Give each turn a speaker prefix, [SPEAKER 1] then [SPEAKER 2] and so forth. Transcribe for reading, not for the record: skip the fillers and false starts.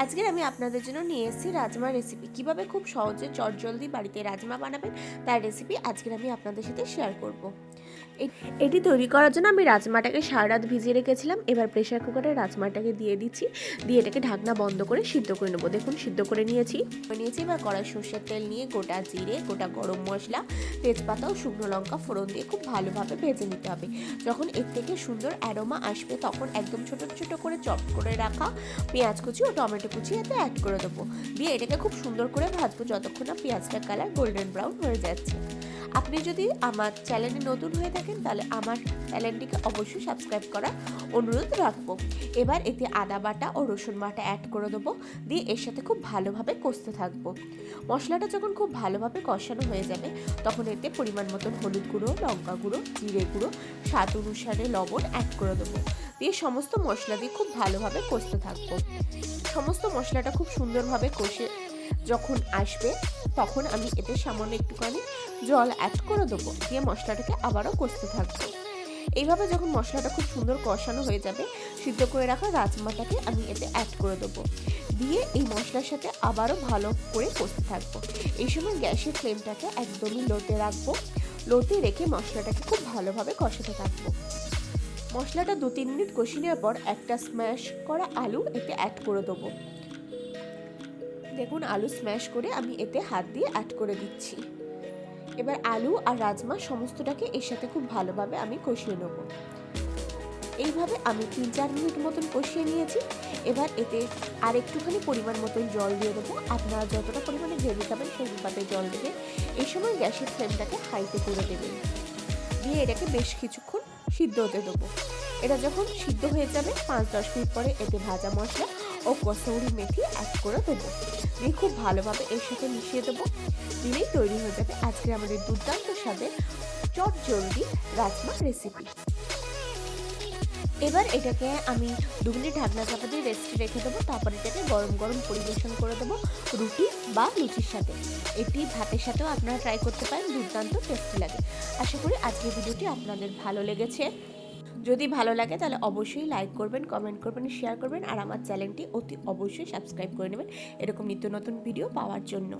[SPEAKER 1] আজকের আমি আপনাদের জন্য নিয়ে এসেছি রাজমা রেসিপি। কিভাবে খুব সহজে চটজলদি বাড়িতে রাজমা বানাবেন তার রেসিপি আজকের আমি আপনাদের সাথে শেয়ার করব। এটি তৈরি করার জন্য আমি রাজমাটাকে সারা রাত ভিজিয়ে রেখেছিলাম। এবার প্রেশার কুকারে রাজমাটাকে দিয়ে দিচ্ছি, দিয়ে এটাকে ঢাকনা বন্ধ করে সিদ্ধ করে নেবো। দেখুন সিদ্ধ করে নিয়েছি। এবার কড়াই সর্ষের তেল নিয়ে গোটা জিরে, গোটা গরম মশলা, তেজপাতা ও শুকনো লঙ্কা ফোড়ন দিয়ে খুব ভালোভাবে ভেজে নিতে হবে। যখন এর থেকে সুন্দর অ্যারোমা আসবে তখন একদম ছোট ছোট করে চপ করে রাখা পেঁয়াজ কুচি ও টমেটো কুচি এতে অ্যাড করে দেবো। দিয়ে এটাকে খুব সুন্দর করে ভাজবো যতক্ষণ না পেঁয়াজটার কালার গোল্ডেন ব্রাউন হয়ে যাচ্ছে। আপনি যদি আমার চ্যানেলে নতুন হয়ে থাকেন তাহলে আমার চ্যানেলটিকে অবশ্যই সাবস্ক্রাইব করার অনুরোধ রাখবো। এবার এতে আদা বাটা ও রসুন বাটা অ্যাড করে দেবো, দিয়ে এর সাথে খুব ভালোভাবে কষতে থাকবো। মশলাটা যখন খুব ভালোভাবে কষানো হয়ে যাবে তখন এতে পরিমাণ মতন হলুদ গুঁড়ো, লঙ্কা গুঁড়ো, জিরে গুঁড়ো, স্বাদ অনুসারে লবণ অ্যাড করে দেবো। দিয়ে সমস্ত মশলা দিয়ে খুব ভালোভাবে কষতে থাকবো। সমস্ত মশলাটা খুব সুন্দরভাবে কষে যখন আসবে তখন আমি এতে সামান্য একটুখানি জল অ্যাড করে দেবো, দিয়ে মশলাটাকে আবারও কষতে থাকবো। এইভাবে যখন মশলাটা খুব সুন্দর কষানো হয়ে যাবে সিদ্ধ করে রাখা রাজমাটাকে আমি এতে অ্যাড করে দেবো, দিয়ে এই মশলার সাথে আবারও ভালো করে কষতে থাকবো। এই সময় গ্যাসের ফ্লেমটাকে একদমই লোতে রাখবো। লোতে রেখে মশলাটাকে খুব ভালোভাবে কষাতে থাকবো। মশলাটা 2-3 মিনিট কষিয়ে নেওয়ার পর একটা স্ম্যাশ করা আলু এতে অ্যাড করে দেবো। দেখুন আলু স্ম্যাশ করে আমি এতে হাত দিয়ে অ্যাড করে দিচ্ছি। এবার আলু আর রাজমা সমস্তটাকে এর সাথে খুব ভালোভাবে আমি কষিয়ে নেব। এইভাবে আমি 3-4 মিনিট মতন কষিয়ে নিয়েছি। এবার এতে আর একটুখানি পরিমাণ মতন জল দিয়ে দেবো। আপনারা যতটা পরিমাণে গ্রেভি খাবেন সেই অনুপাতে জল দেবে। এই সময় গ্যাসের ফ্লেমটাকে হাইতে করে দেবেন, দিয়ে এটাকে বেশ কিছুক্ষণ সিদ্ধ হতে দেবো। এটা যখন সিদ্ধ হয়ে যাবে 5-10 মিনিট পরে এতে ভাজা মশলা ও কসৌরি মেথি অ্যাড করে দেবো, দিয়ে খুব ভালোভাবে এর সাথে মিশিয়ে দেবো। দিলেই তৈরি হয়ে যাবে আজকে আমাদের দুর্দান্ত স্বাদের চটজলদি রাজমা রেসিপি। এবার এটাকে আমি 2 মিনিট ঢাকনা চাপা দিয়ে রেস্টে রেখে দেবো। তারপর এটাকে গরম গরম পরিবেশন করে দেবো রুটি বা লুচির সাথে। এটি ভাতের সাথেও আপনারা ট্রাই করতে পারেন, দুর্দান্ত টেস্টি লাগে। আশা করি আজকের ভিডিওটি আপনাদের ভালো লেগেছে। যদি ভালো লাগে তাহলে অবশ্যই লাইক করবেন, কমেন্ট করবেন, শেয়ার করবেন আর আমার চ্যানেলটি অতি অবশ্যই সাবস্ক্রাইব করে নেবেন এরকম নিত্য নতুন ভিডিও পাওয়ার জন্য।